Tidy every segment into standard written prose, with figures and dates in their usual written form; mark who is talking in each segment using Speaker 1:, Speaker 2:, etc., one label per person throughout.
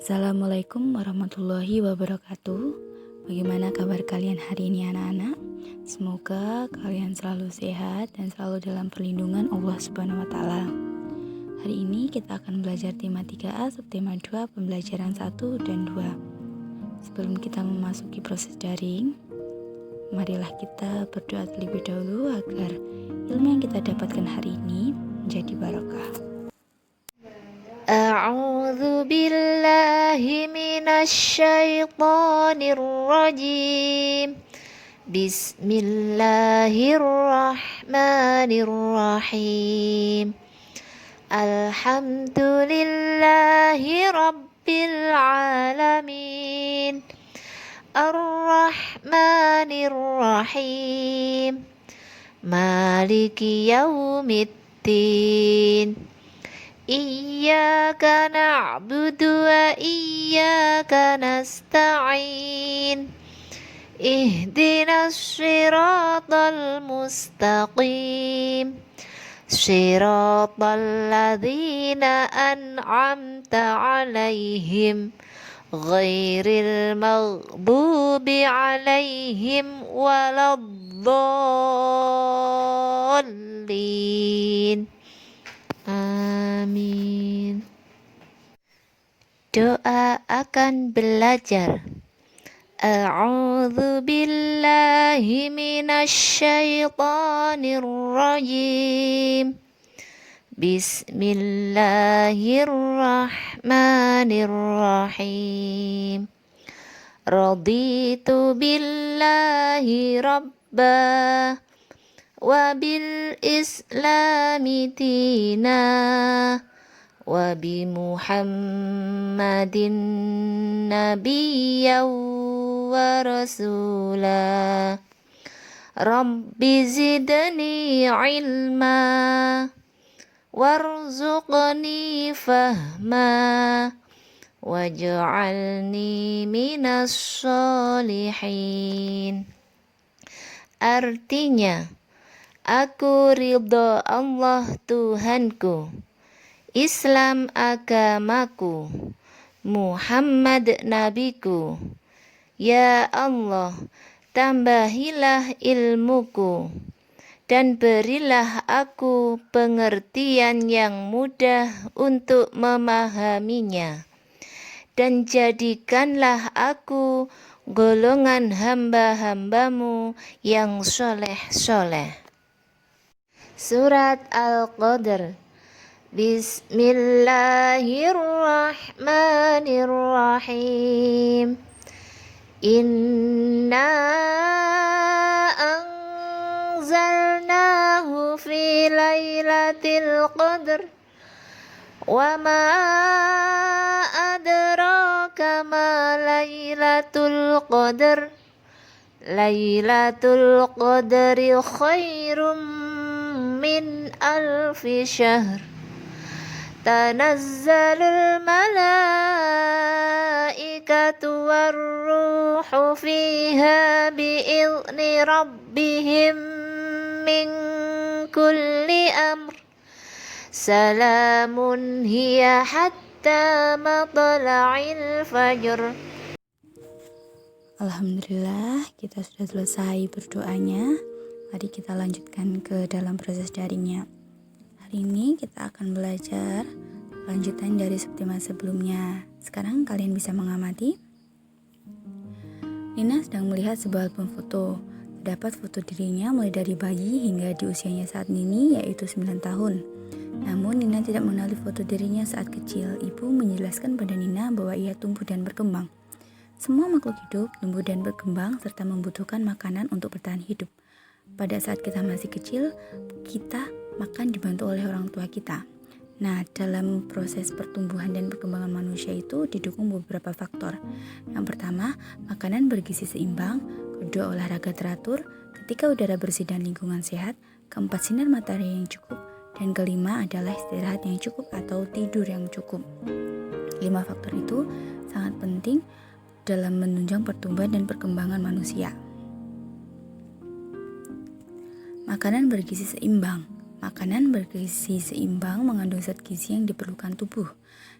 Speaker 1: Assalamualaikum warahmatullahi wabarakatuh. Bagaimana kabar kalian hari ini anak-anak? Semoga kalian selalu sehat dan selalu dalam perlindungan Allah Subhanahu wa taala. Hari ini kita akan belajar tema 3A subtema 2 pembelajaran 1 dan 2. Sebelum kita memasuki proses daring, marilah kita berdoa terlebih dahulu agar ilmu yang kita dapatkan hari ini menjadi barokah.
Speaker 2: A'udzu billahi minasyaitonir rajim. Bismillahirrahmanirrahim. Alhamdulillahi rabbil alamin. Ar-Rahmanir Rahim. Maliki yaumiddin. Iyyaka na'budu wa iyyaka nasta'in. Ihdinas siratal mustaqim. Siratal ladzina an'amta 'alaihim ghairil maghdubi 'alaihim waladdallin. Amin. Doa akan belajar. A'udzu billahi minasyaitonir rajim. Bismillahirrahmanirrahim. Raditu billahi rabba wa bil islami dina wa bi muhammadin nabiyyan wa rasula. Rabbi zidni ilma warzuqni fahma waj'alni minas sholihin. Artinya, aku ridho Allah Tuhanku, Islam agamaku, Muhammad nabiku. Ya Allah, tambahilah ilmuku dan berilah aku pengertian yang mudah untuk memahaminya, dan jadikanlah aku golongan hamba-hambamu yang soleh-soleh. Surat Al-Qadr. Bismillahirrahmanirrahim. Inna anzalnahu fi lailatul qadr. Wa ma adraka ma lailatul qadr. Lailatul qadri khairum min alfi syahr. Tanazzalul malaikatu warruhu fiha bi'izni rabbihim min kulli amr. Salamun hiya hatta matla'il fajr.
Speaker 1: Alhamdulillah, kita sudah selesai berdoanya. Mari kita lanjutkan ke dalam proses daringnya. Hari ini kita akan belajar lanjutan dari subtema sebelumnya. Sekarang kalian bisa mengamati. Nina sedang melihat sebuah album foto. Terdapat foto dirinya mulai dari bayi hingga di usianya saat ini, yaitu 9 tahun. Namun Nina tidak mengenali foto dirinya saat kecil. Ibu menjelaskan pada Nina bahwa ia tumbuh dan berkembang. Semua makhluk hidup tumbuh dan berkembang serta membutuhkan makanan untuk bertahan hidup. Pada saat kita masih kecil, kita makan dibantu oleh orang tua kita. Nah, dalam proses pertumbuhan dan perkembangan manusia itu didukung beberapa faktor. Yang pertama, makanan bergizi seimbang. Kedua, olahraga teratur. Ketiga, udara bersih dan lingkungan sehat. Keempat, sinar matahari yang cukup. Dan kelima adalah istirahat yang cukup atau tidur yang cukup. 5 faktor itu sangat penting dalam menunjang pertumbuhan dan perkembangan manusia. Makanan bergizi seimbang. Makanan bergizi seimbang mengandung zat gizi yang diperlukan tubuh.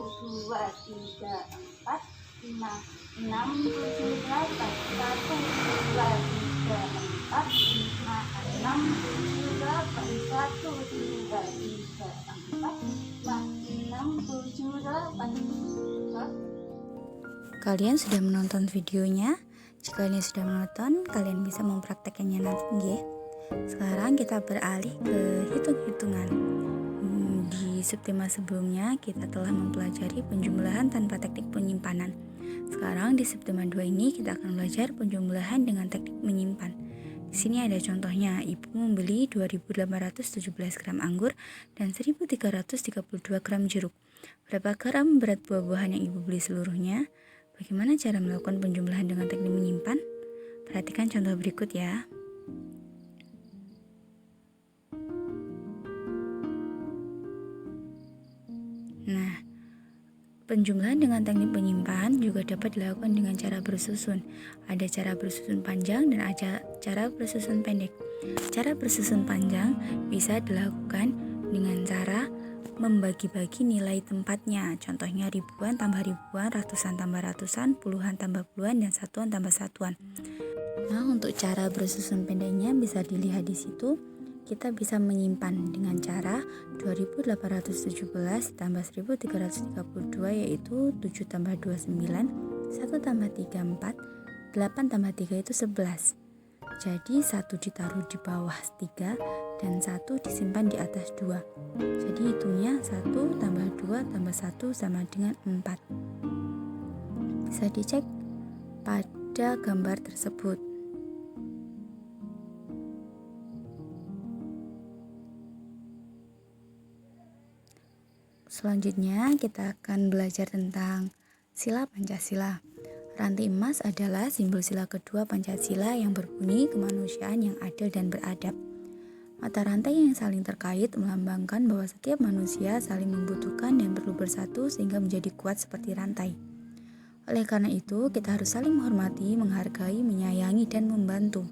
Speaker 3: 2, 3, 4, 5, 6, 7, 8, 1, 2, 3, 4, 5, 6, 7, 8, 1, 2, 3, 4, 5, 6, 7, 8.
Speaker 1: Kalian sudah menonton videonya? Jika kalian sudah menonton, kalian bisa mempraktekannya nanti nggih. Sekarang kita beralih ke hitung-hitungan. Di subtema sebelumnya kita telah mempelajari penjumlahan tanpa teknik penyimpanan. Sekarang di subtema 2 ini kita akan belajar penjumlahan dengan teknik menyimpan. Di sini ada contohnya, ibu membeli 2.817 gram anggur dan 1.332 gram jeruk. Berapa gram berat buah-buahan yang ibu beli seluruhnya? Bagaimana cara melakukan penjumlahan dengan teknik menyimpan? Perhatikan contoh berikut ya. Nah, penjumlahan dengan teknik penyimpan juga dapat dilakukan dengan cara bersusun. Ada cara bersusun panjang dan ada cara bersusun pendek. Cara bersusun panjang bisa dilakukan dengan cara membagi-bagi nilai tempatnya. Contohnya ribuan tambah ribuan, ratusan tambah ratusan, puluhan tambah puluhan, dan satuan tambah satuan. Nah, untuk cara bersusun pendeknya bisa dilihat di situ. Kita bisa menyimpan dengan cara 2817 tambah 1332 yaitu 7 tambah 2 9, 1 tambah 3 4, 8 tambah 3 itu 11. Jadi 1 ditaruh di bawah 3 dan 1 disimpan di atas 2. Jadi hitungnya 1 tambah 2 tambah 1 sama dengan 4. Bisa dicek pada gambar tersebut. Selanjutnya kita akan belajar tentang sila Pancasila. Rantai emas adalah simbol sila kedua Pancasila yang berbunyi kemanusiaan yang adil dan beradab. Mata rantai yang saling terkait melambangkan bahwa setiap manusia saling membutuhkan dan perlu bersatu sehingga menjadi kuat seperti rantai. Oleh karena itu, kita harus saling menghormati, menghargai, menyayangi, dan membantu.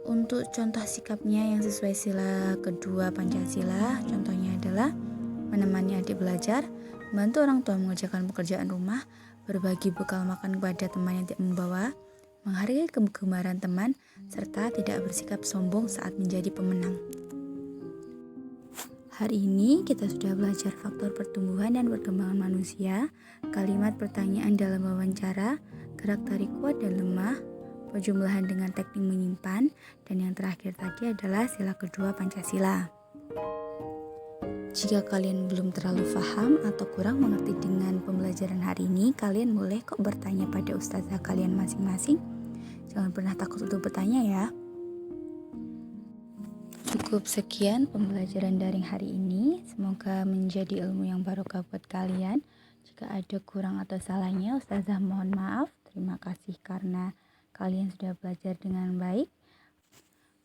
Speaker 1: Untuk contoh sikapnya yang sesuai sila kedua Pancasila, contohnya adalah menemani adik belajar, membantu orang tua mengerjakan pekerjaan rumah, berbagi bekal makan kepada teman yang tidak membawa, menghargai kegemaran teman, serta tidak bersikap sombong saat menjadi pemenang. Hari ini kita sudah belajar faktor pertumbuhan dan perkembangan manusia, kalimat pertanyaan dalam wawancara, gerak tarik kuat dan lemah, perjumlahan dengan teknik menyimpan, dan yang terakhir tadi adalah sila kedua Pancasila. Jika kalian belum terlalu paham atau kurang mengerti dengan pembelajaran hari ini, kalian boleh kok bertanya pada ustazah kalian masing-masing. Jangan pernah takut untuk bertanya ya. Cukup sekian pembelajaran daring hari ini. Semoga menjadi ilmu yang barokah buat kalian. Jika ada kurang atau salahnya, ustazah mohon maaf. Terima kasih karena kalian sudah belajar dengan baik.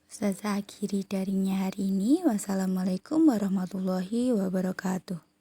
Speaker 1: Ustazah akhiri daringnya hari ini. Wassalamualaikum warahmatullahi wabarakatuh.